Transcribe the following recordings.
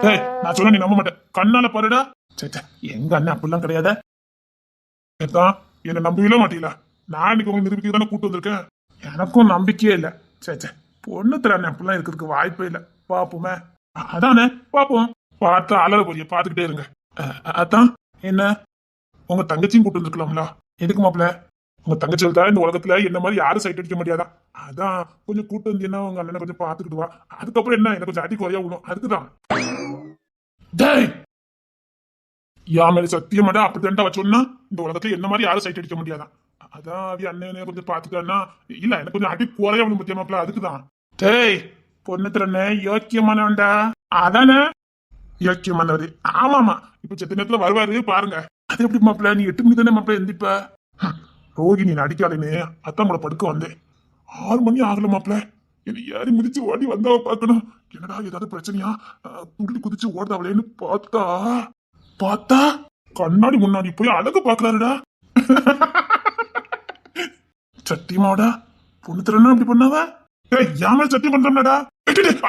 ஏய் நான் சொன்ன நீ நம்ப மாட்டேன், கண்ணால பாருடா. சே எங்க அண்ணன் அப்படிலாம் கிடையாத. என்ன நம்பவே மாட்டீங்களா? நான் இன்னைக்கு உங்க நிரூபிக்க தானே கூட்டு வந்திருக்கேன். எனக்கும் நம்பிக்கையே இல்ல. சே பொண்ணு தரானே அப்படிலாம் இருக்கிறதுக்கு வாய்ப்பே இல்ல. பாப்போமே. அதானே பாப்போம். பார்த்து அலற போறிய பாத்துக்கிட்டே இருங்க. அதான் என்ன உங்க தங்கச்சியும் கூட்டு வந்துருக்கலாம்ல? எதுக்கு மாப்பிள்ள? உங்க தங்கச்சி தான் இந்த உலகத்துல என்ன மாதிரி யாரும் சைட் அடிக்க முடியாதா? அதான் கொஞ்சம் கூட்டு வந்தீங்கன்னா உங்க அண்ணனை கொஞ்சம் பாத்துக்கிட்டு வா. அதுக்கப்புறம் என்ன எனக்கு கொஞ்சம் அடி குறையா விடும். அதுக்குதான் யா மேல சத்தியமாடா அப்படித்தான்டா வச்சோன்னா இந்த உலகத்துல என்ன மாதிரி யாரும் சைட் அடிக்க முடியாதான். அதான் அது அண்ணன் கொஞ்சம் பாத்துட்டான்னா இல்ல எனக்கு கொஞ்சம் அடி குறையா விடும் பத்தியா மாப்பிள்ள. அதுக்குதான் டேய் பொண்ணு திறன யோக்கியமானவன்டா. அதானே யோக்கியமானவரு. ஆமாமா இப்ப செத்த நேரத்துல வருவாரு பாருங்க. அது எப்படி மாப்பிள்ள? நீ 8 மணி தானே மாப்பிள்ள எந்திப்ப? ரோகிணி அடிக்காதுன்னு அத்தான் கூட படுக்க வந்தேன். 6 மணி ஆகல மாப்பிள்ள. என்னை யாரும் மிதிச்சு ஓடி வந்தாவ பாக்கணும். என்னடா ஏதாவது பிரச்சனையா துடி குதிச்சு ஓடுதாவளேன்னு பார்த்தா கண்ணாடி முன்னாடி போய் அழகு பாக்குறாருடா. சத்தியமாடா பொண்ணு திறனா அப்படி பண்ணாவ? யாம சத்தியம் பண்றா.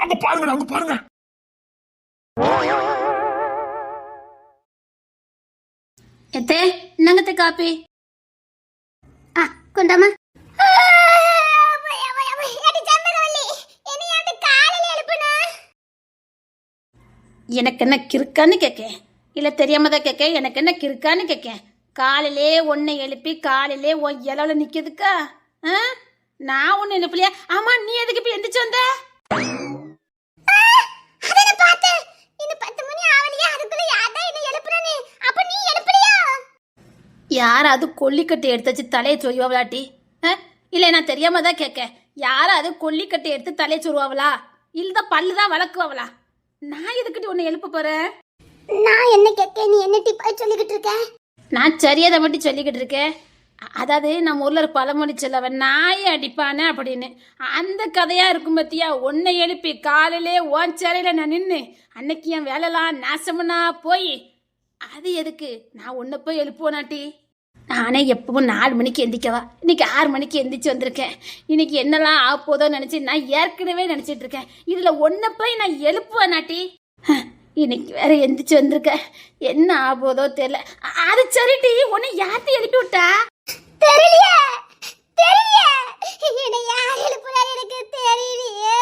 அங்க பாருங்கடா, அங்க பாருங்க. எத்தே என்னங்கத்தை காப்பி கொண்டாமா. எனக்கு என்ன கிறுக்கான்னு கேட்க இல்ல தெரியாம தான் கேட்க. எனக்கு என்ன கிறுக்கான்னு கேட்க. காலையிலே ஒன்னை எழுப்பி காலையிலே உன் இலவுல நிக்கிறதுக்கா? நான் ஒன்னு எழுப்பலையா? ஆமா நீ எதுக்கு இப்ப எந்திரிச்சு வந்த? யாராவது கொல்லிக்கட்டை எடுத்து வச்சு தலையை சொருவாவளாட்டி? இல்ல நான் தெரியாம தான் கேட்க. யாராவது கொல்லிக்கட்டை எடுத்து தலையை சொருவாவளா இல்ல பல்லுதான் வளர்க்குவாவளா? நான் எதுக்கிட்டு உன்னை எழுப்ப போறேன்? நான் என்ன கேட்க? நீ என்ன டிப்பா சொல்லிக்கிட்டு இருக்க? நான் சரியாதை மட்டும் சொல்லிக்கிட்டு இருக்கேன். அதாவது நம்ம ஊர்ல ஒரு பழமொழி சொல்லவன் நாயை அடிப்பானே அப்படின்னு அந்த கதையா இருக்கும் பத்தியா. உன்னை எழுப்பி காலையிலே ஓன் சேரையில நான் நின்று அன்னைக்கு என் வேலைலாம் நாசமுன்னா போய் அது எதுக்கு நான் உன்னை போய் எழுப்புவேனாட்டி? நானே எப்பவும் 4 மணிக்கு எந்திக்கவா, இன்னைக்கு 6 மணிக்கு எந்திரிச்சு வந்திருக்கேன். இன்னைக்கு என்னெல்லாம் ஆக போதோன்னு நினைச்சு நான் ஏற்கனவே நினைச்சிட்டு இருக்கேன். இதுல ஒன்ன போய் நான் எழுப்புவேனாட்டி? இன்னைக்கு வேற எந்திரிச்சு வந்திருக்கேன். என்ன ஆக போதோ தெரியல. அது சரிட்டி உன்னை யார்த்தி எழுப்பி விட்டா? தெரியலையே என்ன யார் எழுப்புறாரு எனக்கு தெரியலையே.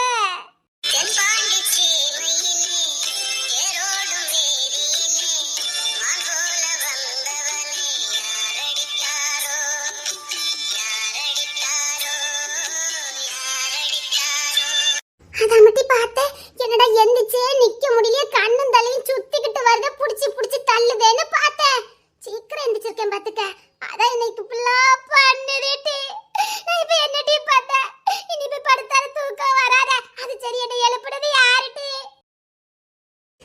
அத மட்டும் பார்த்தேன். என்னடா எந்திரிச்சே நிக்க முடியல, கண்ணும் தலையும் சுத்திக்கிட்டு வரத புடிச்சு தள்ளுதேன்னு பார்த்தேன். சீக்கிரம் எந்திரிச்சிருக்கேன் பாத்துக்க. அதான் இன்னைக்கு ஃபுல்லா பண்ணுதேட்டி. நான் இப்ப என்னடி பார்த்தேன்? இனி போய் படுத்தால தூக்கம் வராத. அது சரி என்ன எழுப்புறது யாருடி?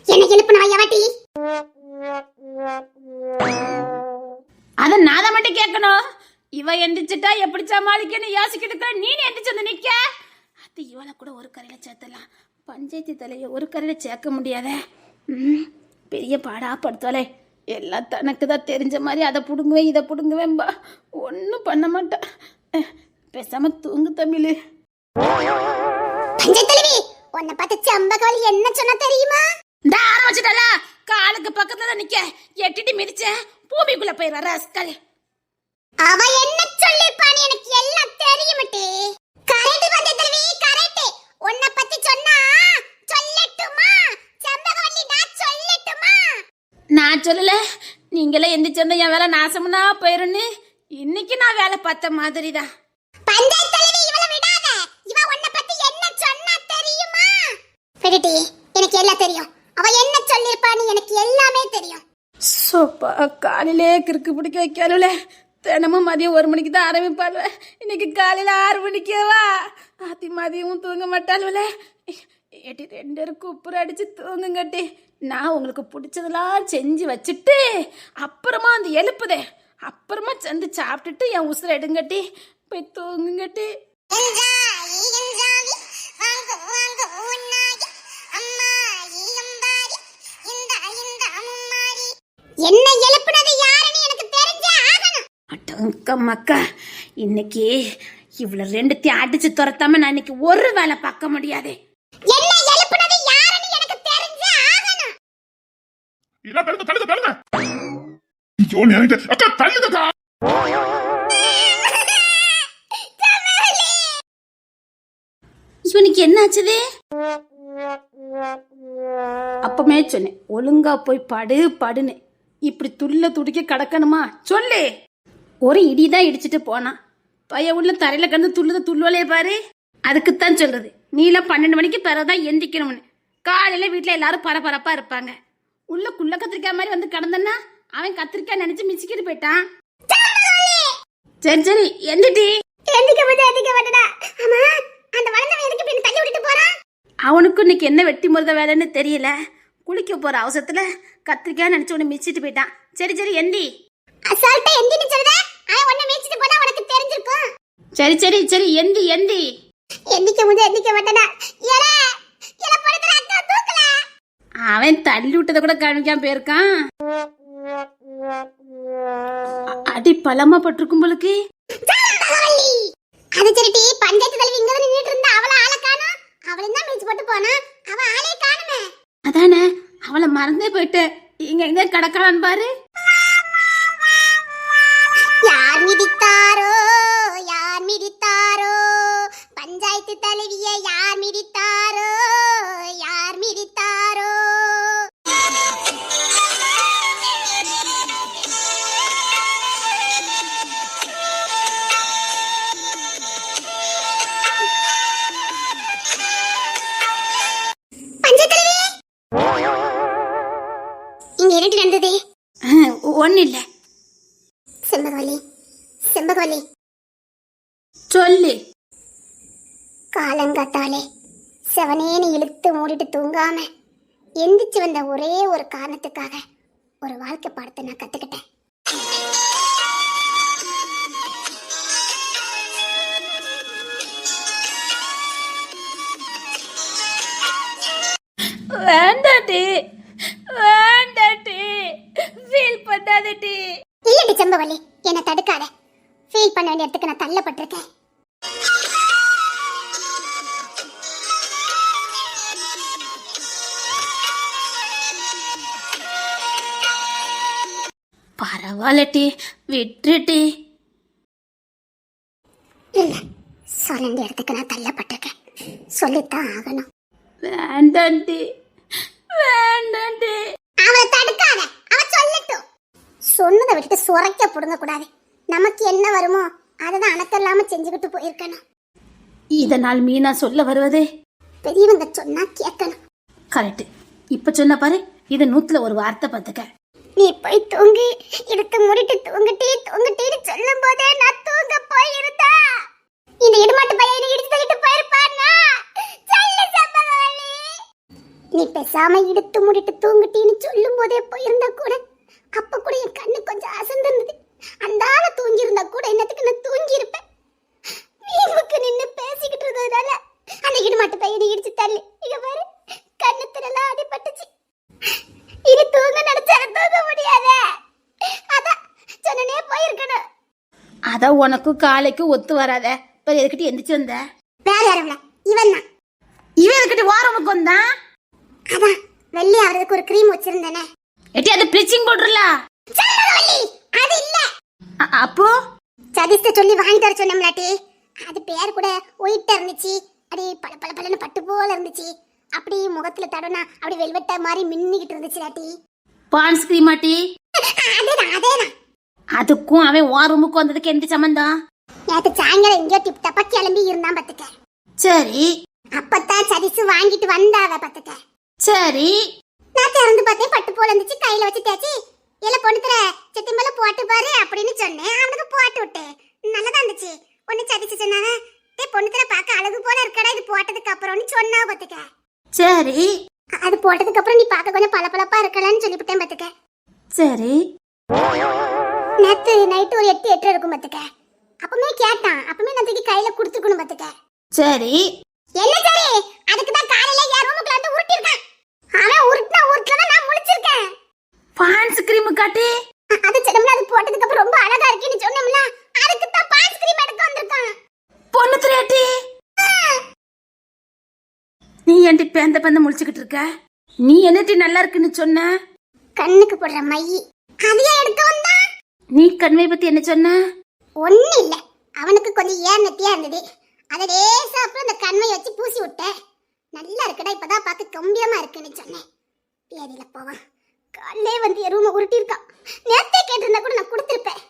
என்ன எழுப்புனா யாவட்டி? அத நான் தான் மட்டும் கேட்கணும். இவ எந்திரிச்சிட்டா எப்படி சமாளிக்கன்னு யோசிக்கிட்டு இருக்க. நீ எந்திரிச்சு வந்து நிக்க. அது இவளை கூட ஒரு கரையில சேர்த்தலாம். பஞ்சாயத்து தலையை ஒரு கரையில சேர்க்க முடியாத. பெரிய பாடா படுத்தாலே. எல்லாம் தனக்கு தான் தெரிஞ்ச மாதிரி அதை புடுங்குவேன் இதை புடுங்குவேன்பா. ஒன்றும் பண்ண மாட்டேன். பேசாம தூங்கு தமிழ். உன்னை பார்த்து சம்பகவலி என்ன சொன்னா தெரியுமா? இந்த ஆரம்பிச்சிட்டல காலுக்கு பக்கத்துல தான் நிக்க. எட்டிட்டு மிதிச்ச பூமிக்குள்ள போயிடுற ரஸ்கல். அவ என்ன சொல்லிருப்பான்னு எனக்கு எல்லாம் தெரியுமட்டி. Correct பஞ்சத்தலவி correct. உன்னை பத்தி சொன்னா சொல்லட்டுமா சம்பகவல்லி? நான் சொல்லட்டுமா? நான் சொல்லல. நீங்களே எந்திரிச்சிருந்தா என் வேலை நாசம்னா போயிருன்னு இன்னைக்கு நான் வேலை பார்த்த மாதிரிதான். பஞ்சத்தலவி இவள விடாத. இவ உன்னை பத்தி என்ன சொன்னா தெரியுமா? பெரிட்டி எனக்கு எல்லாம் தெரியும். அவ என்ன சொல்லிருப்பான்னு எனக்கு எல்லாமே தெரியும். சோப்பா காலையிலே கிறுக்கு பிடிக்க வைக்கல. தினமும் மதியம் 1 மணிக்கு தான் ஆரம்பிப்பாள். இன்னைக்கு காலையில 6 மணிக்கேவா? ஆத்தி மதியமும் தூங்க மாட்டாள்வல. ஏட்டி 2 பேரும் குப்புற அடிச்சு தூங்குங்கட்டி. நான் உங்களுக்கு பிடிச்சதெல்லாம் செஞ்சு வச்சுட்டு அப்புறமா அந்த எழுப்புதே அப்புறமா சேர்ந்து சாப்பிட்டுட்டு என் உசுரை எடுங்கட்டி போய் தூங்குங்கட்டி. என்ன எழுப்புனது யாருன்னு எனக்கு தெரிஞ்சே ஆகணும். அடங்க மக்கா, இன்னைக்கு இவ்வளவு 2த்தையும் அடிச்சு துரத்தாம நான் இன்னைக்கு ஒரு வேலை பார்க்க முடியாது. என்ன அக்கா தள்ளுங்க தள்ளுங்க தள்ளுங்க. ஐயோ நேரிட்ட அக்கா தள்ளுங்கக்கா. இவனுக்கு என்ன ஆச்சுது? அப்பமே சொன்னேன் ஒழுங்கா போய் படுன்னு. இப்படி துள்ள துடிக்க கிடக்கணுமா சொல்லு. ஒரு இடிதான் இடிச்சிட்டு போனான். பையன் உள்ள தரையில கிடந்து துள்ளுவலையே பாரு. அதுக்குத்தான் சொல்றது நீலாம் 12 மணிக்கு பிறகுதான் எந்திக்கணும்னு. காலையில வீட்டுல எல்லாரும் பரபரப்பா இருப்பாங்க. உள்ள குள்ள கத்திரிக்காய் மாதிரி வந்து கிடந்தன்னா அவன் கத்திரிக்காய் நினைச்சு மிச்சிக்கிட்டு போயிட்டான். சரி சரி எந்திட்டி. அவனுக்கும் இன்னைக்கு என்ன வெட்டி முருக வேலைன்னு தெரியல. குளிக்க போற அவசரத்துல கத்திரிக்காய் நினைச்சு உன்னை மிச்சிட்டு போயிட்டான். சரி சரி எந்தி. சரி சரி சரி எந்தி எந்தி. அவன் தள்ளி விட்டதை கூட கவனிக்காம போயிருக்கான். அடி பலமா பட்டிருக்கும் போலுக்கு. அது சரிடி பஞ்சாயத்து தலைவி இங்க தான் நின்னுட்டு இருந்தா அவள ஆள காணோம். அவளும் தான் மீச்சு போட்டு போனா. அவ ஆளே காணுமே. அதானே அவளை மறந்தே போயிட்டு இங்க எங்க கடக்காளான்னு பாரு. யார் மிதித்தாரோ யார் மிதித்தாரோ பஞ்சாயத்து தலைவிய யார் மிதித்தாரோ யார் மிதித்தாரோ. இங்க இரண்டு நடந்தது ஒன்னு இல்ல. செம்பகவல்லி செம்பகவல்லி சொல்லு. காலங்காத்தாலே செவனேன்னு இழுத்து மூடிட்டு தூங்காம எந்திரிச்சு வந்த ஒரே ஒரு காரணத்துக்காக ஒரு வாழ்க்கை பாடத்தை நான் கத்துக்கிட்டேன். வேண்டாட்டி வேண்டாட்டி ஃபீல் பண்ணாதட்டி. இல்லடி செம்பவல்லி என்னை தடுக்காத. ஃபீல் பண்ண வேண்டிய இடத்துக்கு நான் தள்ளப்பட்டிருக்கேன். பரவாயில்லட்டி விட்டுட்டி. இல்ல சொல்ல வேண்டிய இடத்துக்கு நான் தள்ளப்பட்டிருக்கேன். சொல்லித்தான் ஆகணும். வேண்டாண்டி வேண்டாண்டி. அவளை தடுக்காத. அவ சொல்லட்டும். சொன்னதை விட்டுட்டு சுரைக்க புடுங்க கூடாது. நமக்கு என்ன வருமோ அததான் அணக்கல்லாம செஞ்சுக்கிட்டு போயிருக்கணும். இதனால் மீனா சொல்ல வருவதே பெரியவங்க சொன்னா கேட்கணும். கரெக்ட். இப்ப சொன்ன பாரு இது 100ல ஒரு வார்த்தை பார்த்துக்க. நீ போய் தூங்கி இடுத்து மூடிட்டு தூங்கிட்டீன்னு சொல்லும் போதே நான் தூங்க போயிருந்தா இந்த இடுமாட்டு பையனை இடிச்சு தள்ளிட்டு போயிருப்பானா? சொல்லு செம்பகவல்லி. நீ பேசாம இடுத்து மூடிட்டு தூங்கிட்டீன்னு சொல்லும் போதே போயிருந்தா கூட அப்ப கூட என் கண்ணு கொஞ்சம் அசந்திருந்தது. அந்த ஆள தூங்கி இருந்தா கூட என்னத்துக்கு நான் தூங்கி இருப்பேன். வீம்புக்கு நின்னு பேசிக்கிட்டு இருந்ததுனால அந்த இடுமாட்டு பையனை இடிச்சு தள்ளி இங்க பாரு கண்ணத்துல அடிபட்டுச்சு. இனி தூங்க நினைச்சாலும் தூங்க முடியாதே. அதான் சொன்னனே போயிருக்கணும். அதான் உனக்கும் காலைக்கும் ஒத்து வராத. இப்ப எதுக்கிட்டு எந்திரிச்சு வந்த? வேற யாரும் இவன் தான். இவன் எதுக்கிட்டு வாரமுக்கு வந்தான்? அதான் வெள்ளி அவருக்கு ஒரு கிரீம் வச்சிருந்தேனே. எட்டி அது ப்ளீச்சிங் பவுடர்ல? அது இல்ல. அப்போ சதீஷ்ட சொல்லி வாங்கிட்டு வர சொன்னோம்லாட்டி. அது பேர் கூட ஒயிட்டா இருந்துச்சு. அப்படி பல பல பலன்னு பட்டு போல இருந்துச்சு. அப்படி முகத்துல தடனா அப்படி வெல்வெட்ட மாதிரி மின்னிக்கிட்டு இருந்துச்சு லாட்டி. பான்ஸ் கிரீமாட்டி? அதேதான் அதேதான். அதுக்கும் அவன் வா ரூமுக்கு வந்ததுக்கு எந்த சம்பந்தம்? நேத்து சாயங்காலம் எங்கேயோ டிப் டப்பா கிளம்பி இருந்தான் பாத்துக்க. சரி அப்பத்தான் சதீஷ் வாங்கிட்டு வந்தாவ பாத்துக்க. சரி நான் திறந்து பார்த்தேன் பட்டு போல இருந்துச்சு. கையில வச்சு தேச்சி இல்ல பொண்ணுத்துல செத்தி மேல போட்டு பாரு அப்படின்னு சொன்னேன். அவனுக்கு போட்டு விட்டேன். நல்லதா இருந்துச்சு. ஒண்ணு சதீஷ் சொன்னாங்க பொண்ணுத்துல பார்க்க அழகு போல இருக்கடா இது போட்டதுக்கு அப்புறம்னு சொன்னா பாத்துக்க. சரி அது போட்டதுக்கு அப்புறம் நீ பார்க்க கொஞ்சம் பளபளப்பா இருக்கலாம்னு சொல்லிவிட்டேன் பாத்துக்க. சரி நேத்து நைட்டு ஒரு 8 இருக்கும் பாத்துக்க. அப்பமே கேட்டான். அப்பமே நான் தூக்கி கையில குடுத்துக்கணும் பாத்துக்க. சரி என்ன சரி அதுக்கு தான் காலையில யார் ரூமுக்குள்ள வந்து உருட்டி இருக்கான். அவன் உருட்டல நான் முழிச்சிருக்கேன். பான்ஸ் கிரீம் காட்டி அது செடம்ல அது போட்டதுக்கு அப்புறம் ரொம்ப அழகா இருக்குன்னு சொன்னோம்ல. அதுக்கு தான் பான்ஸ் கிரீம் எடுக்க வந்திருக்கான். பொண்ணு திரேட்டி நீ ஏன்டி பேந்த பேந்த முழிச்சுக்கிட்டு இருக்க? நீ என்னட்டி நல்லா இருக்குன்னு சொன்ன? கண்ணுக்கு போடுற மை அதையே எடுத்து வந்தா. நீ கண்மை பத்தி என்ன சொன்ன? ஒண்ணு இல்ல, அவனுக்கு கொஞ்சம் ஏர்நத்தியா இருந்தது. அதை லேசா அப்புறம் அந்த கண்மையை வச்சு பூசி விட்டேன். நல்லா இருக்குடா, இப்பதான் பார்க்க கம்பீரமா இருக்குன்னு சொன்னேன். பேதியில போவான், காலையே வந்து என் ரூமை உருட்டி இருக்கான். நேரத்தை கேட்டிருந்தா கூட நான் கொடுத்துருப்பேன்.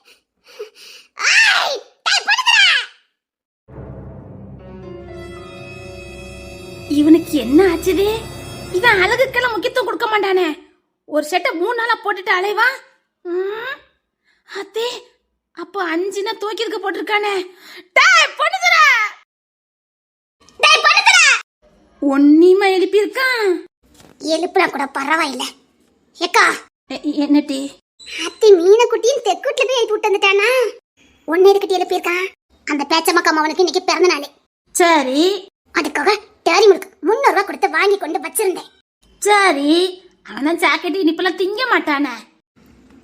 இவனுக்கு என்ன ஆச்சுது? இவன் அழகுக்கெல்லாம் முக்கியத்துவம் கொடுக்க மாட்டானே. ஒரு செட்டை 3 நாளா போட்டுட்டு அலைவா. அத்தே, அப்போ 5 தூக்கி இருக்க போட்டிருக்கானே. ஒன்னிமா எழுப்பி இருக்கான். எழுப்புனா கூட பரவாயில்ல. ஏக்கா என்னட்டி? அத்தி மீனை குட்டியும் தெக்கூட்ல போய் எழுப்பி விட்டு வந்துட்டானா? ஒன்னு எதுக்கிட்டு எழுப்பியிருக்கான்? அந்த பேச்சமக்கம் அவனுக்கு இன்னைக்கு பிறந்த நாள். சரி, அதுக்காக டேரி மில்க் 300 ரூபாய் கொடுத்து வாங்கி கொண்டு வச்சிருந்தேன். சரி, அவன் ஜாக்கெட் இனிப்பெல்லாம் திங்க மாட்டானே.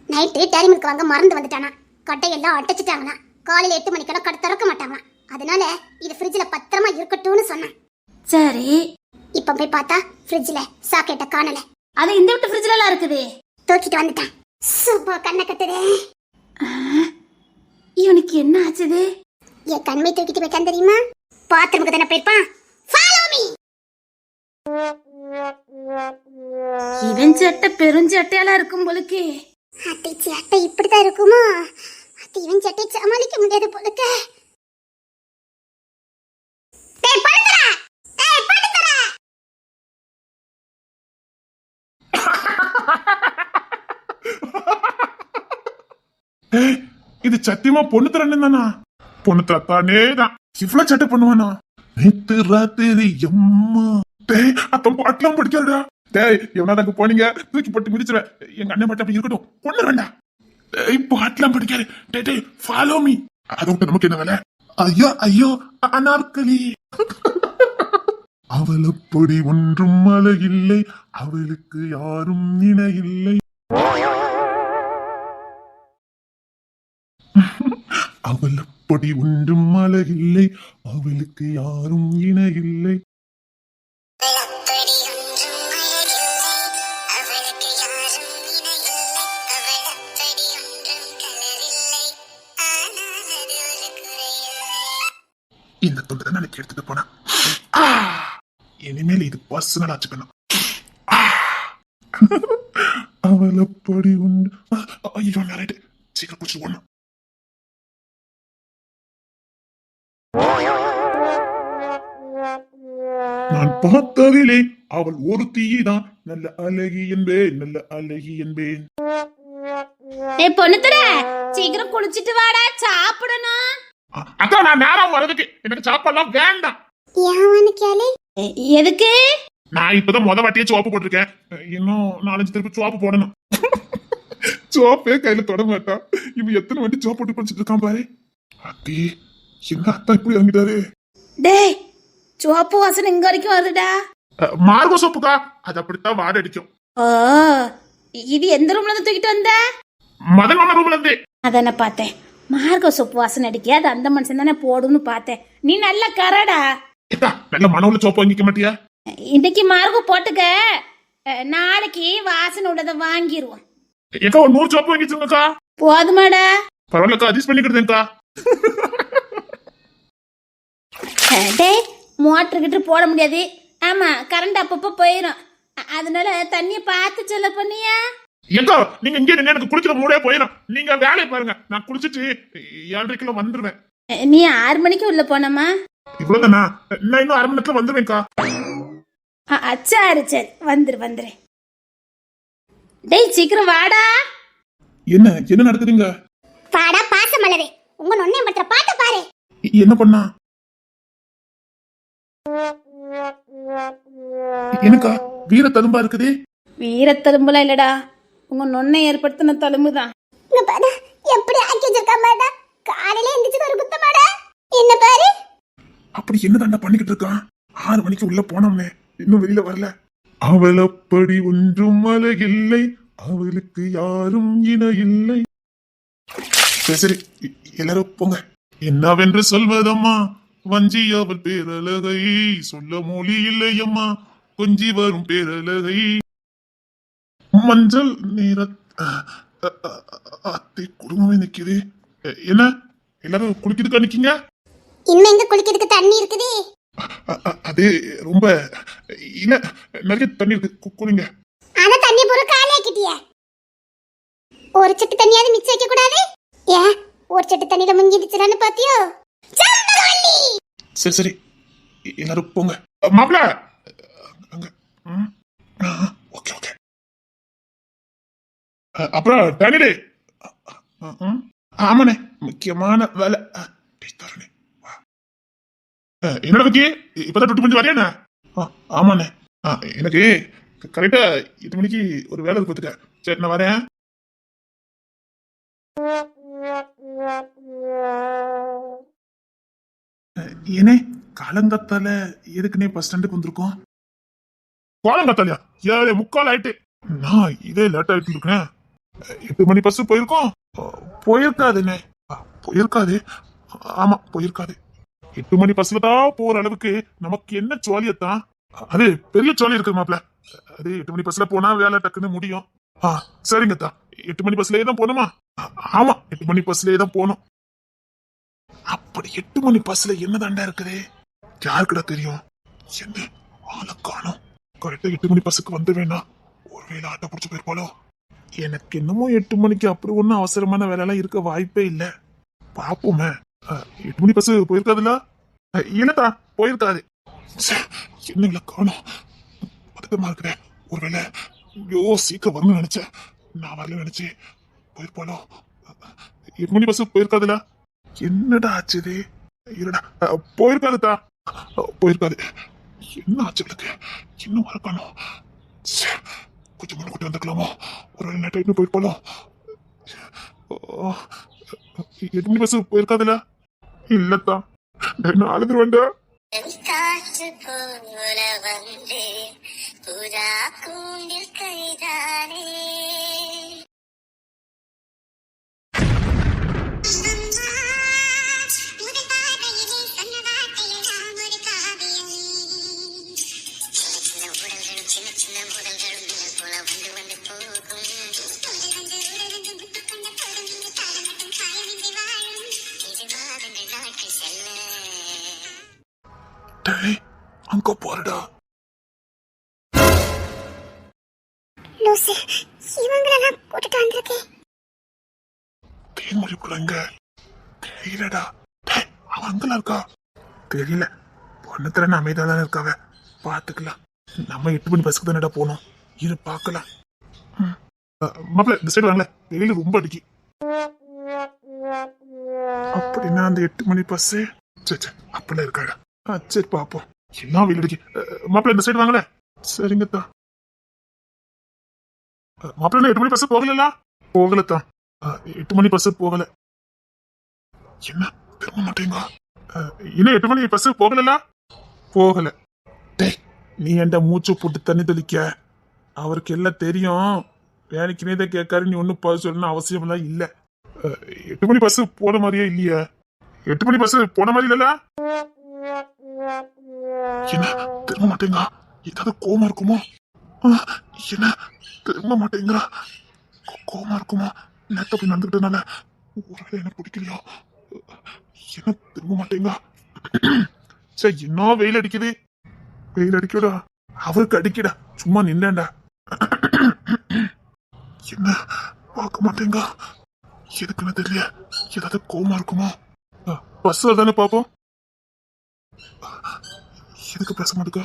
நைட்டு டேரி மில்க் வாங்க மறந்து வந்துட்டானா. கட்டையெல்லாம் அடைச்சிட்டாங்களா. காலையில 8 மணிக்கெல்லாம் கடை திறக்க மாட்டாங்களா. அதனால இது ஃப்ரிட்ஜ்ல பத்திரமா இருக்கட்டும்னு சொன்னான். சரி, இப்ப போய் பார்த்தா ஃப்ரிட்ஜ்ல சாக்கெட்ட காணல. அது இந்த வீட்டு ஃப்ரிட்ஜ்ல எல்லாம் இருக்குது. தூக்கிட்டு வந்துட்டான். சூப்பா கண்ணை கட்டுதே. இவனுக்கு என்ன ஆச்சுது? என் கண்மை தூக்கிட்டு போயிட்டான் தெரியுமா? பாத்ரூமுக்கு தானே போயிருப்பான். Follow me. இவன் சட்டை பெருஞ்சட்டையெல்லாம் இருக்கும் போலுக்கு. அத்தை சட்டை இப்படிதான் இருக்குமா? அத்தை இவன் சட்டை சமாளிக்க முடியாது போலுக்கு. இது சத்தியமா பொண்ணு தரன்னு தானா? பொண்ணு தரத்தானே தான் இவ்வளவு சட்டை பண்ணுவானா? நேத்து ராத்திரி எம்மா டேய் அத்தம் பாட்டெல்லாம் படிக்காதடா. டேய் எவனா அங்க போனீங்க தூக்கி போட்டு மிதிச்சுறேன். எங்க அண்ணன் மட்டும் அப்படி இருக்கட்டும், பொண்ணு வேண்டாம். டேய் பாட்டெல்லாம் படிக்காது. டேய் டேய் ஃபாலோ மீ. அதை விட்டு நமக்கு என்ன வேலை? ஐயோ ஐயோ அனார்கலி. அவள் அப்படி ஒன்றும் அழகில்லை, அவளுக்கு யாரும் இணையில்லை. அவள் அப்படி ஒன்றும் அழகில்லை, அவளுக்கு யாரும் இணையில்லை. இந்த தொண்டை தான் எனக்கு எடுத்துட்டு போனா. இனிமேல் இது பர்சனல் ஆச்சுக்கணும். அவள் அப்படி உண்டு. ஐயோ ரைட்டு, சீக்கிரம் பிடிச்சி ஒண்ணு. நான் பார்த்ததிலே அவள் ஒரு தீதான், நல்ல அழகி என்பேன், நல்ல அழகி என்பேன். பொண்ணு தர சீக்கிரம் குளிச்சிட்டு வாடா, சாப்பிடணும். அதான் நான் நேரம் வரதுக்கு எனக்கு சாப்பாடுலாம் வேண்டாம். எதுக்கு? நான் இப்பதான் வாட்டியே சோப்பு போட்டிருக்கேன். இன்னும் 4-5 திருப்பி சோப்பு போடணும். சோப்பே கையில தொட மாட்டான். இவன் எத்தனை வாட்டி சோப்பு போட்டு படிச்சுட்டு இருக்கான் பாரு. அத்தி எங்க அத்தா இப்படி இறங்கிட்டாரு. டேய் சோப்பு வாசனை இங்க வரைக்கும் வருதுடா. மார்கோ சோப்புக்கா, அது அப்படித்தான் வாடை அடிக்கும். ஓ, இது எந்த ரூம்ல இருந்து தூக்கிட்டு வந்த? மதன் மாமா ரூம்ல இருந்து. அதான பார்த்தேன். மார்கோ சோப்பு வாசனை அடிக்க அது அந்த மனுஷன் தானே போடுன்னு பார்த்தேன். நீ நல்ல கரடா. நல்ல மனவுல சோப்பு வாங்கிக்க மாட்டியா? இன்னைக்கு மார்கோ போட்டுக்க, நாளைக்கு வாசனை உள்ளத வாங்கிடுவோம். ஏக்கா ஒரு 100 சோப்பு வாங்கிச்சுங்கக்கா. போதுமாடா? பரவாயில்லக்கா, அட்ஜஸ்ட் பண்ணிக்கிட்டேன்க்கா. டேய் மோட்டர் கிட்ட போட முடியாது. ஆமா, கரண்ட் அப்பப்போ போயிடும். அதனால தண்ணிய பார்த்து செல்ல பண்ணியா? ஏக்கா நீங்க இங்கே நின்று எனக்கு குளிக்கிற மூடே போயிடும். நீங்க வேலையை பாருங்க, நான் குளிச்சுட்டு 7:30 வந்துருவேன். நீ 6 மணிக்கு உள்ள போனமா? இவ்வளவுதானா? நான் இன்னும் 1/2 மணி நேரத்துல வந்துருவேன்க்கா. சரி சரி, வந்துரு. டேய் சீக்கிரம் வாடா. என்ன நடக்குதுங்க? பாடா பாச மலரே, உங்க நொண்ணே பண்ற பாட்ட பாரு. என்ன பண்ணா? எனக்கா வீர தழும்பா இருக்குது? வீர தழும்புலாம் இல்லடா, உங்க நொண்ணை ஏற்படுத்தின தழும்புதான். எப்படி ஆக்கி வச்சிருக்கா பாடா. காலையில எந்திரிச்சு ஒரு குத்தமாடா. என்ன பாரு. அப்படி என்ன தாண்டா பண்ணிக்கிட்டு இருக்கான்? 6 மணிக்கு உள்ள போனோம்னே, இன்னும் வெளியில வரல. அவள் அப்படி ஒன்றும் அழகில்லை, அவளுக்கு யாரும் இணையில்லை. சரி எல்லாரும் போங்க. என்னவென்று சொல்வதம்மா, வஞ்சி அவள் பேரழகை, சொல்ல மொழி இல்லையம்மா, கொஞ்சி வரும் பேரழகை. மஞ்சள் நீர அத்தை குடும்பமே நிக்குது. என்ன எல்லாரும் குளிக்கிறதுக்கா நிக்கீங்க? இன்னும் எங்க குளிக்கிறதுக்கு தண்ணி இருக்குது? அது ரொம்ப இல்ல, நிறைய தண்ணி இருக்கு, குளிங்க. ஆனா தண்ணி பூரா காலியாக்கிட்டியா? ஒரு சட்டு தண்ணியாவது மிச்சம் வைக்க கூடாது? ஏன் ஒரு சட்டு தண்ணியில முங்கிடுச்சுன்னு பாத்தியோ? சரி சரி, எல்லாரும் போங்க. மாப்பிள அங்க. Okay okay. அப்புறம் டேனிடே. ஆமாண்ணே, முக்கியமான வேலை. என்னடா பத்தி இப்பதான் தொட்டு கொஞ்சம் வரையாண்ணே? ஆமாண்ணே, எனக்கு கரெக்டா 8 மணிக்கு ஒரு வேலை இருக்கு பார்த்துக்க. சரி நான் வரேன். ஏனே காலங்கத்தால எதுக்குன்னே பஸ் ஸ்டாண்டுக்கு வந்திருக்கோம்? காலங்கத்தாலையா? 7:45 ஆயிட்டு. நான் இதே லேட் ஆயிட்டு இருக்கேன். 8 மணி பஸ் போயிருக்கோம். போயிருக்காதுண்ணே, போயிருக்காது. ஆமா போயிருக்காது. 8 மணி பஸ்ல தான் போற அளவுக்கு நமக்கு என்ன ஜோலியத்தான். அது பெரிய ஜோலி இருக்கு மாப்ள. அது 8 மணி பஸ்ல போனா வேலை டக்குன்னு முடியும். சரிங்கத்தா, 8 மணி பஸ்லயே தான் போகணுமா? ஆமா 8 மணி பஸ்லயே தான் போகணும். அப்படி 8 மணி பஸ்ல என்ன தாண்டா இருக்குது? யாருக்குடா தெரியும்? என்ன ஆளை காணோம். கரெக்டா 8 மணி பஸ்ஸுக்கு வந்து வேணா ஒருவேளை ஆட்டோ பிடிச்சு போயிருப்பாளோ? எனக்கு என்னமோ 8 மணிக்கு அப்படி ஒன்னும் அவசரமான வேலை எல்லாம் இருக்க வாய்ப்பே இல்ல. பாப்போமே. 8 மணி பஸ் போயிருக்காதுல்ல? இல்லதா போயிருக்காது. என்னங்கள காணோம், பதட்டமா இருக்குதே. ஒருவேளை சீக்கிரம் வரணும்னு நினைச்சேன், நான் வரல நினைச்சு போயிருப்பாளோ? 8 மணி பஸ் போயிருக்காதுல? என்னடா ஆச்சுது? இருடா, போயிருக்காதுதா, போயிருக்காது. என்ன ஆச்சு இவளுக்கு? இன்னும் வர காணோம். கொஞ்சம் முன்ன கூட்டி வந்துக்கலாமோ? ஒருவேளை நைட் போயிருப்பாளோ? 8 மணி பஸ் போயிருக்காதுல? இல்லத்தா, நான் அழுதுருவேன்டா. காற்று போல வந்து புறா கூண்டில் கைதானே. சின்ன சின்ன உடல்களும் போல வந்து வந்து போகும். அங்க போறடா. லூசு, இவங்களெல்லாம் கூட்டிட்டு வந்திருக்கேன். தேன்மொழி பிள்ளைங்க தெரியலடா. அவன் அங்கெல்லாம் இருக்கா தெரியல. பொண்ணு திறன் அமைதியா தானே இருக்காவ, பாத்துக்கலாம். நம்ம 8 மணி பஸ்ஸுக்கு தானடா போனோம், இரு பாக்கலாம். மாப்பிள்ள இந்த சைடு வாங்கல, வெளியில ரொம்ப அடிக்கி. அப்படின்னா அந்த 8 மணி பஸ் சரி அப்படிலாம் இருக்காடா. சரி பாப்போம். என்ன வெயில் அடிக்கி. மாப்பிள்ள இந்த சைடு வாங்கல. சரிங்கத்தா. மாப்பிள்ள 8 மணி பஸ் போகல? போகலத்தான், 8 மணி பஸ் போகல. என்ன திரும்ப மாட்டேங்க? இன்னும் 8 மணி பஸ் போகல? போகல. டேய், நீ என்கிட்ட மூச்சு போட்டு தண்ணி தெளிக்க. அவருக்கு எல்லாம் தெரியும், வேலைக்கு நீதான் கேட்காரு. நீ ஒன்னும் பதில் சொல்லணும் அவசியம் எல்லாம் இல்ல. 8 மணி பஸ் போன மாதிரியே இல்லையா? 8 மணி பஸ் போன மாதிரி இல்ல. என்ன திரும்ப மாட்டேங்க? ஏதாவது கோமா இருக்குமோ? என்ன திரும்ப மாட்டேங்கிறா? கோமா இருக்குமோ? நேத்து அப்படி நடந்துக்கிட்டனால ஒருவேளை என்ன பிடிக்கலையோ? என்ன திரும்ப மாட்டேங்க? சரி, என்ன வெயில் அடிக்குது. வெயில் அடிக்கடா, அவருக்கு அடிக்கடா. சும்மா நின்னேன்டா. என்ன பார்க்க மாட்டேங்க? எதுக்குன்னு தெரியல. ஏதாவது கோமா இருக்குமோ? பஸ் தானே பாப்போம். எதுக்கு பேச மாட்டேங்க?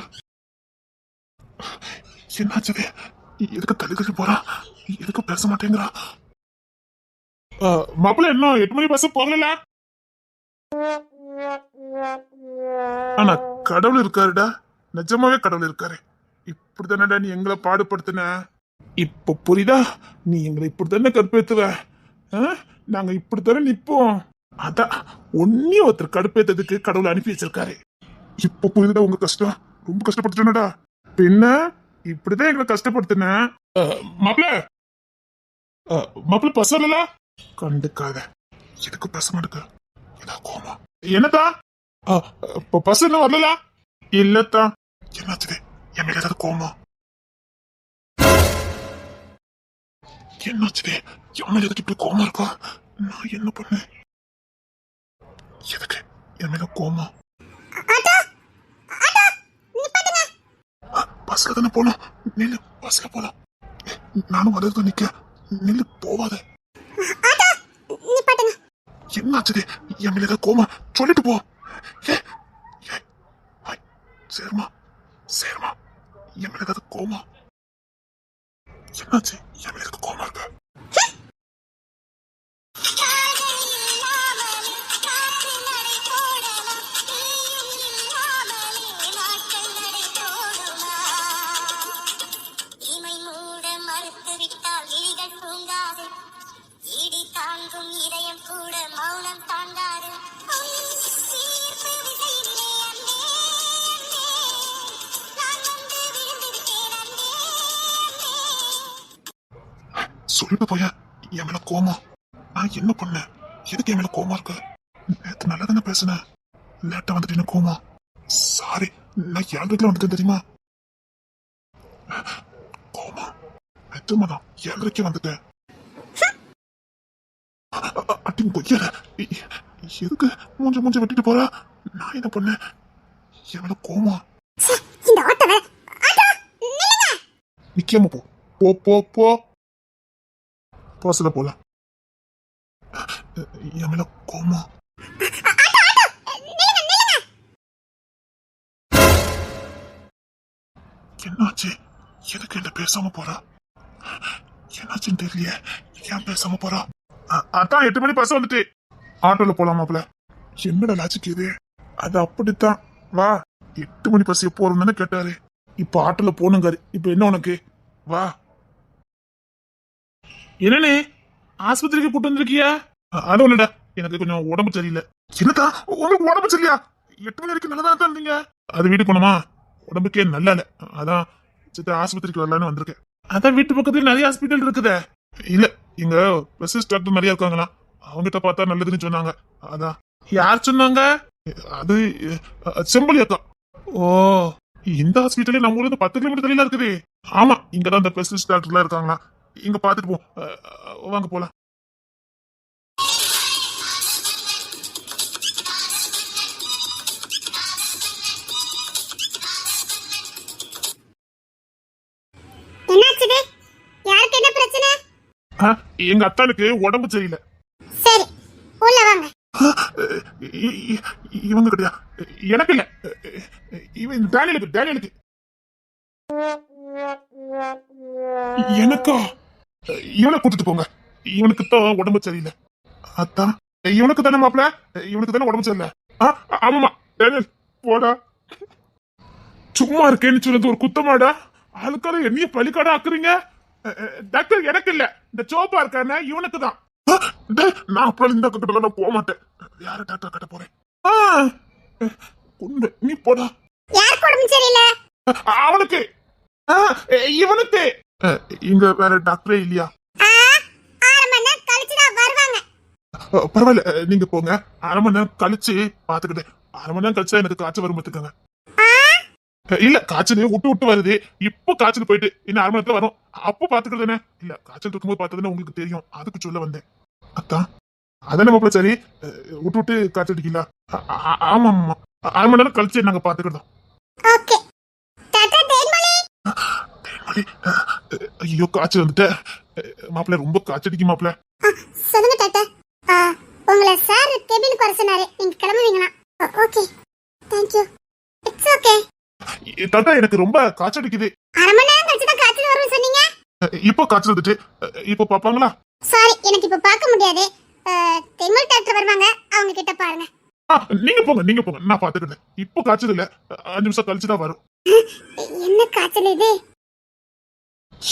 என்னாச்சு? எதுக்கு தள்ளி தள்ளி போறா? எதுக்கு பேச மாட்டேங்கிறா? மாப்பிள்ள இன்னும் 8 மணி பஸ் போகல. ஆனா கடவுள் இருக்காருடா, நிஜமாவே கடவுள் இருக்காரு. இப்படித்தானடா நீ எங்களை பாடுபடுத்தின. இப்ப புரியுதா? நீ எங்களை இப்படித்தானே கற்பேத்துவ. நாங்க இப்படித்தானே நிப்போம். அதான் ஒன்னே ஒருத்தர் கடுப்பேத்ததுக்கு கடவுள் அனுப்பி வச்சிருக்காரு. இப்ப புரியுதுடா உங்க கஷ்டம். ரொம்ப கஷ்டப்படுத்துட்டா. பின்ன இப்படிதான் எங்களை கஷ்டப்படுத்தின. மாப்பிள்ள மாப்பிள்ள பஸ் வரல? கண்டுக்காத. எதுக்கு பேச மாட்டேங்க? ஏதா கோமா? என்னதா பஸ் என்ன வரல? இல்லத்தா. என்னாச்சு? என் மேல ஏதாவது கோமா? என்னாச்சுதே? என் மேல எதுக்கு இப்படி கோமா இருக்கா? நான் என்ன பண்ணேன்? எதுக்கு என் மேல கோமா? ஆட்டோ ஆட்டோ நிப்பாட்டுங்க. பஸ்ல தானே போனோம். நில்லு, பஸ்ல போலாம். நானும் வரது நிக்க. நில்லு, போவாத. ஆட்டோ நிப்பாட்டுங்க. என்னாச்சுதே? என் மேல ஏதாவது கோமா? சொல்லிட்டு போ. ஏ, ஏ, ஹாய், சேர்மா, சேர்மா, என் மேல ஏதாவது கோமா? என்னாச்சு? என் மேல எதுக்கு கோமா இருக்க? இமை மூட மறுத்து விட்டால் விழிகள் தூங்காது. இடி தாங்கும் இதயம் கூட மௌனம் தாங்காது. சீர்ப்பு விசையிலே அன்பே, அன்பே, நான் வந்து விழுந்து விட்டேன் அன்பே, அன்பே. சொல்லிட்டு போய. என் மேல கோமா? நான் என்ன பண்ணேன்? எதுக்கு என் மேல கோமா இருக்க? நேத்து நல்லா தானே பேசுனேன். லேட்டா வந்துட்டு கோமா. சாரி, நான் 7:30 வந்துட்டேன் தெரியுமா? கோமா நிஜமாதான் 7:30 வந்துட்டேன். அட்டி கொய்யல. எதுக்கு மூஞ்ச வெட்டிட்டு போறா? நான் என்ன பண்ணேன்? என் மேல கோமா? ச்சே, இந்த ஆட்டோவை ஆட்டோ நில்லுங்க. நிக்காம போ. போ போ போ. பஸ்ல போலாம். என் மேல கோமா? என்னாச்சு? எதுக்கு என்ன பேசாம போறா? என்னாச்சுன்னு தெரியலையே. ஏன் பேசாம போறா? அதான் 8 மணி பஸ் வந்துட்டு. ஆட்டோல போலாமாப்ல? என்னடா லாஜிக் இது? அது அப்படித்தான். வா, 8 மணி பஸ் எப்போ வரும்னு கேட்டாரு. இப்ப ஆட்டோல போனுங்காரு. இப்ப என்ன உனக்கு? வா. என்னனே, ஆஸ்பத்திரிக்கு கூட்டு வந்திருக்கியா? அது ஒண்ணுடா, எனக்கு கொஞ்சம் உடம்பு சரியில்லை. என்னதா உங்களுக்கு உடம்பு சரியில்லையா? 8 மணி வரைக்கும் நல்லதா தான் இருந்தீங்க. அது வீட்டுக்கு போனோமா, உடம்புக்கே நல்லா இல்ல. அதான் சித்த ஆஸ்பத்திரிக்கு வரலான்னு வந்திருக்கேன். அதான் வீட்டு பக்கத்துல நிறைய ஹாஸ்பிட்டல் இருக்குதே. இல்ல, இங்க ஸ்பெஷலிஸ்ட் டாக்டர் நிறைய இருக்காங்களா, அவங்கிட்ட பார்த்தா நல்லதுன்னு சொன்னாங்க. அதான். யார் சொன்னாங்க? அது செம்பலி அக்கா. ஓ, இந்த ஹாஸ்பிட்டலே நம்ம ஊர்ல 10 கிலோமீட்டர் தள்ளில இருக்குது. ஆமா, இங்கதான் இந்த ஸ்பெஷலிஸ்ட் டாக்டர்லாம் இருக்காங்களா. இங்க பாத்துட்டு போ. வாங்க போலாம். என்னாச்சுது? யாருக்கு என்ன பிரச்சனை? எங்க அத்தானுக்கு உடம்பு சரியில்லை. சரி, உள்ள வாங்க. இவங்க கிட்டயா? எனக்கு இல்ல, இவன் டேனியலுக்கு. எனக்கா? இவனை கூட்டிட்டு போங்க. இவனுக்கு தான் உடம்பு சரியில்லை. அத்தான், இவனுக்கு தானே மாப்பிள்ள? இவனுக்கு தானே உடம்பு சரியில்லை. ஆமாமா, டேனியல் போடா. சும்மா இருக்கேன்னு சொன்னது ஒரு குத்தமாடா? ஆளுக்கார என்னைய பலிக்காடா ஆக்குறீங்க. டாக்டர் எனக்கு இல்ல, இந்த சோப்பா இருக்கானே இவனுக்கு தான். நான் அப்புறம் இந்த கிட்ட நான் போக மாட்டேன். யார டாக்டர் கிட்ட போறேன்? நீ போடா. யாருக்கு உடம்பு சரியில்லை? அவனுக்கு. இவனுக்கு. இங்க வேற டாக்டரே இல்லையா? 6 மணி நேரம் கழிச்சு தான் வருவாங்க. பரவாயில்ல, நீங்க போங்க. 1/2 மணி நேரம் கழிச்சு பாத்துக்கிட்டேன். 1/2 மணி நேரம் கழிச்சா எனக்கு காய்ச்சல் வரும் பாத்துக்கோங்க. இல்ல, காய்ச்சல் விட்டு வருது. இப்போ காய்ச்சல் போயிட்டு இன்னும் 1/2 மணி நேரத்துல வரும். அப்போ பாத்துக்கிறதுனே. இல்ல, காய்ச்சல் இருக்கும்போது பார்த்ததுன்னு உங்களுக்கு தெரியும், அதுக்கு சொல்ல வந்தேன். அத்தான், அதானே மாப்பிள்ள. சரி, விட்டு காய்ச்சல் அடிக்கல. ஆமா ஆமா, 1/2 மணி நேரம் கழிச்சு நாங்க பாத்துக்கிறோம். ஓகே. டாடா தேன்மொழி. தேன்மொழி, ஐயோ காய்ச்சல் வந்துட்ட. மாப்பிள்ள ரொம்ப காய்ச்சல் அடிக்கும் மாப்பிள்ள. சொல்லுங்க டாடா. உங்களை சார் கேபினுக்கு வர சொன்னாரு. நீங்க கிளம்புவீங்களா? Okay, thank you. It's okay. தாத்தா, எனக்கு ரொம்ப காய்ச்சல் அடிக்குது. 1/2 மணி நேரம் கழிச்சு தான் காய்ச்சல் வரும்னு சொன்னீங்க. இப்போ காய்ச்சல் வந்துட்டு. இப்போ பாப்பாங்களா? சாரி, எனக்கு இப்ப பார்க்க முடியாது. தென்மல் டாக்டர் வருவாங்க, அவங்க கிட்ட பாருங்க. நீங்க போங்க, நான் பாத்துக்கிறேன். இப்போ காய்ச்சல் இல்ல, 5 நிமிஷம் கழிச்சு தான் வரும். என்ன காய்ச்சல் இது?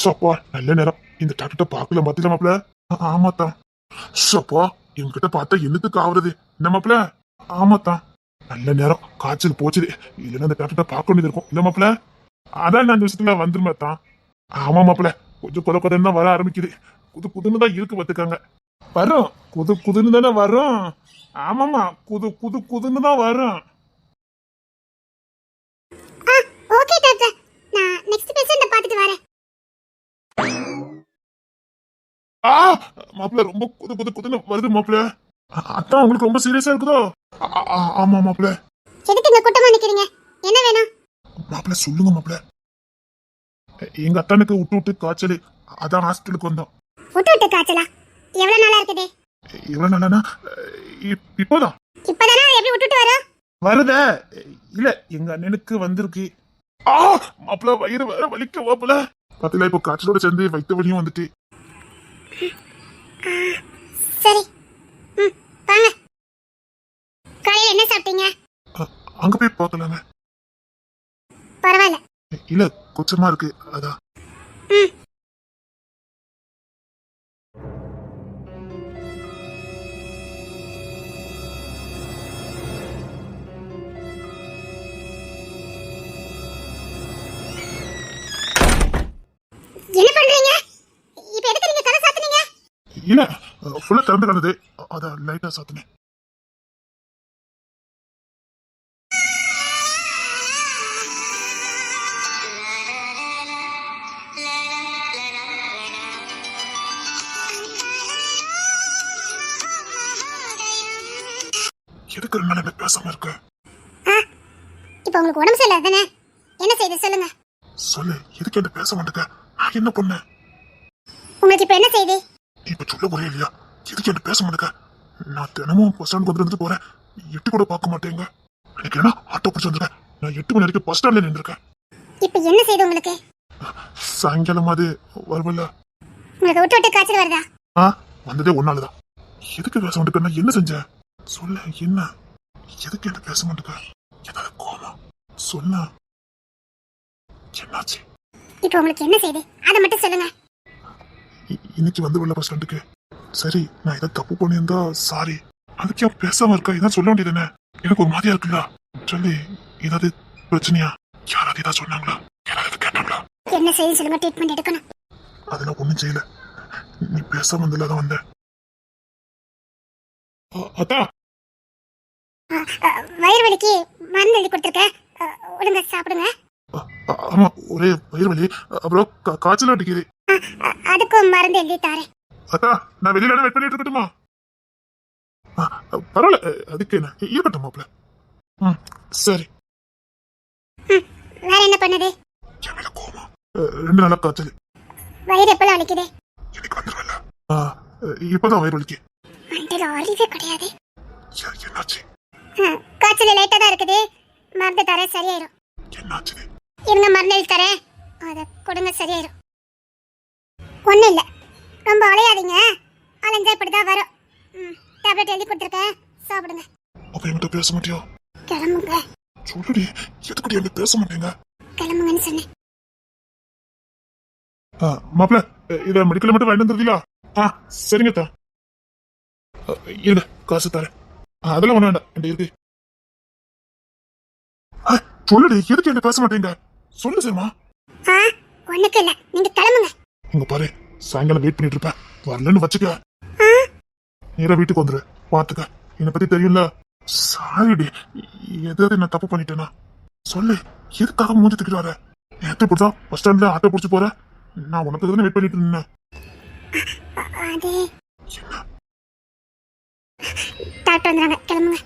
சப்பா, நல்ல நேரம். இந்த டாக்டர் பாக்கல மாத்தில மாப்பிள்ள. ஆமாத்தான். சப்பா, இவங்க கிட்ட பார்த்தா என்னத்துக்கு ஆகுறது? என்ன மாப்பிள்ள? ஆமாத்தான், நல்ல நேரம். காய்ச்சல் போச்சுது. இல்லைன்னா இந்த டாக்டர் பார்க்க வேண்டியது இருக்கும். இல்ல மாப்பிள்ள? அதான் நான் 5 நிமிஷத்துல வந்துருமே தான். ஆமா மாப்பிள்ள, கொஞ்சம் கொதன்னு தான் வர ஆரம்பிக்குது. குதுன்னு தான் இருக்கு பாத்துக்காங்க. வரும், குதுன்னு தானே வரும். ஆமாமா, குதுன்னு தான் வரும். ஓகே டாக்டர், நான் நெக்ஸ்ட் பேஷண்ட பார்த்துட்டு வரேன். ஆ மாப்பிள்ள ரொம்ப குதுன்னு வருது மாப்பிள்ள. அதான் உங்களுக்கு ரொம்ப சீரியஸா இருக்குதோ? ஆமா மாப்பிள்ள. எதுக்கு இங்க கூட்டமா நிக்கிறீங்க? என்ன வேணும்? மாப்பிள்ள சொல்லுங்க மாப்பிள்ள. எங்க அத்தானுக்கு விட்டு காய்ச்சல், அதான் ஹாஸ்பிட்டலுக்கு வந்தோம். விட்டு காய்ச்சலா? எவ்வளவு நாளா இருக்குது? எவ்வளவு நாளானா? இப்போதான். இப்பதானா? எப்படி விட்டுட்டு வர? வருத இல்ல, எங்க அண்ணனுக்கு வந்திருக்கு. ஆ மாப்பிள்ள வயிறு வேற வலிக்க மாப்பிள்ள. பாத்தீங்களா, இப்போ காய்ச்சலோட சேர்ந்து வயிற்று வலியும் வந்துட்டு. சரி, வாங்க. காலையில என்ன சாப்பிட்டீங்க? அங்க போய் பார்க்கலாங்க. பரவாயில்ல. இல்ல கொச்சமா இருக்கு, அதான். என்ன பண்றீங்க? இப்ப எதுக்கு நீங்க கதை சாத்துனீங்க? இல்ல ஃபுல்லா திறந்து கிடந்தது, அதான் லைட்டா சாத்துனேன். எதுக்கு ரெண்டு நாள் பேசாம இருக்க? இப்ப உங்களுக்கு உடம்பு சரியில்லை தானே? என்ன செய்யுது சொல்லுங்க. சொல்லு, எதுக்கு என்ன பேச மாட்டேங்க? நான் என்ன பண்ணேன்? உங்களுக்கு இப்ப என்ன செய்யுது? நீ இப்ப சொல்ல போறே இல்லையா? எதுக்கு என்ன பேச மாட்டேங்க? நான் தினமும் பஸ் ஸ்டாண்டுக்கு வந்துட்டு போறேன், எட்டு கூட பார்க்க மாட்டேங்க. எனக்கு என்ன ஆட்டோ பிடிச்சி வந்திருக்கேன், நான் 8 மணி வரைக்கும் பஸ் ஸ்டாண்ட்ல நின்றுருக்கேன். இப்ப என்ன செய்யுது உங்களுக்கு? சாயங்காலம் அது வருவல்ல. உங்களுக்கு விட்டு காய்ச்சல் வருதா? வந்ததே ஒன்னாலதான். எதுக்கு பேச மாட்டேங்க? நான் என்ன செஞ்சேன்? சொல்ல, என்ன? எதுக்கு என்ன பேச மாட்டேங்க? ஏதாவது கோவம் சொல்ல. என்னாச்சு? இப்ப உங்களுக்கு என்ன செய்யுது அதை மட்டும் சொல்லுங்க. இன்னைக்கு வந்து உள்ள பஸ் ஸ்டாண்டுக்கு. சரி, நான் ஏதாவது தப்பு பண்ணியிருந்தா சாரி. அதுக்கு ஏன் பேசாம இருக்கா? இதான் சொல்ல வேண்டியதுன்னு. எனக்கு ஒரு மாதிரியா இருக்குல்ல. சொல்லி, ஏதாவது பிரச்சனையா? யாராவது ஏதாவது சொன்னாங்களா? யாராவது கேட்டாங்களா? என்ன செய்யுன்னு சொல்லுங்க, ட்ரீட்மெண்ட் எடுக்கணும். அதெல்லாம் ஒண்ணும் செய்யல, நீ பேசாம வந்தல தான் வந்தேன். அத்தா, வயிறு வலிக்கு மருந்து எழுதி கொடுத்துருக்கேன், ஒழுங்கா சாப்பிடுங்க. ஆமா, ஒரே வயிறு வலி, அப்புறம் காய்ச்சல் அடிக்குது. அதுக்கும் மருந்து எழுதி தாரேன். அத்தா, நான் வெளியில வெயிட் பண்ணிட்டு இருக்கட்டுமா? பரவாயில்ல, அதுக்கு என்ன இருக்கட்டும் மாப்பிள்ள. சரி. வேற என்ன பண்ணுது? என் மேல கோவமா? 2 நாளா காய்ச்சல். வயிறு எப்பெல்லாம் வலிக்குது? எனக்கு வந்துருவல்ல. இப்பதான் வயிறு வலிக்கு. மண்டல அறிவே கிடையாது. என்னாச்சு? காய்ச்சல் லைட்டா தான் இருக்குது, மருந்து தரேன், சரியாயிரும். என்னாச்சு? இருங்க, மருந்து எழுதி தரேன், அதை கொடுங்க, சரியாயிரும். ஒன்றும் இல்லை, ரொம்ப அலையாதீங்க, அலைஞ்சா இப்படிதான் வரும். டேப்லெட் எழுதி கொடுத்துருக்கேன், சாப்பிடுங்க. அப்ப என்கிட்ட பேச மாட்டியா? கிளம்புங்க. சொல்லுடி, எதுக்குடி என்கிட்ட பேச மாட்டேங்க? கிளம்புங்கன்னு சொன்னேன். மாப்பிள்ள, இத மெடிக்கல் மட்டும் வாங்கிட்டு வந்துருக்கீங்களா? சரிங்க தா. இருங்க, காசு தரேன். அதெல்லாம் ஒண்ணு வேண்டாம், என்கிட்ட இருக்கு. சொல்லுடி, எதுக்கு என்ன பேச மாட்டேங்க? சொல்லு சரிமா. ஒண்ணுக்கு இல்ல, நீங்க கிளம்புங்க. இங்க பாரு, சாயங்காலம் வெயிட் பண்ணிட்டு இருப்பேன், வரலன்னு வச்சுக்க. நேரா வீட்டுக்கு வந்துரு, பாத்துக்க. என்னை பத்தி தெரியும்ல. சாரிடி, எதாவது நான் தப்பு பண்ணிட்டேனா? சொல்லு, எதுக்காக மூஞ்சி தூக்கிட்டு வர? நேற்று பிடிச்சா பஸ் ஸ்டாண்ட்ல ஆட்டோ பிடிச்சி போற, நான் உனக்கு தானே வெயிட் பண்ணிட்டு இருந்தேன். அது என்ன? டாக்டர் வந்துறாங்க, கிளம்புங்க.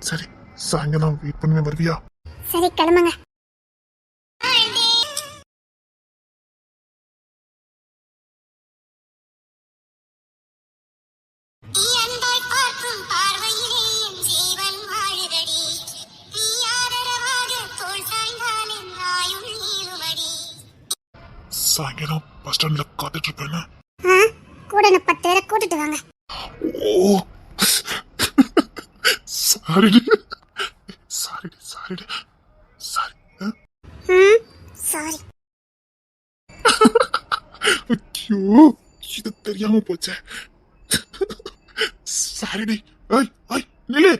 சரி, சாயங்காலம் வெயிட் பண்ணுவேன், வருவியா? சரி, கிளம்புங்க. சாயங்காலம் பஸ் ஸ்டாண்ட்ல காத்துட்டு இருப்பேன். கூட நான் 10 பேரை கூட்டிட்டு வாங்க. ஓ, சாரிடி சாரிடி சாரிடி சாரி. சாரி. ஐயோ, இது தெரியாம போச்சே. சாரிடி. ஐய் ஐய், நில்லு.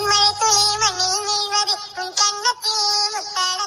மழை துளி மண்ணில் வீழ்வது உன் கண்ணத்தில் முத்தாட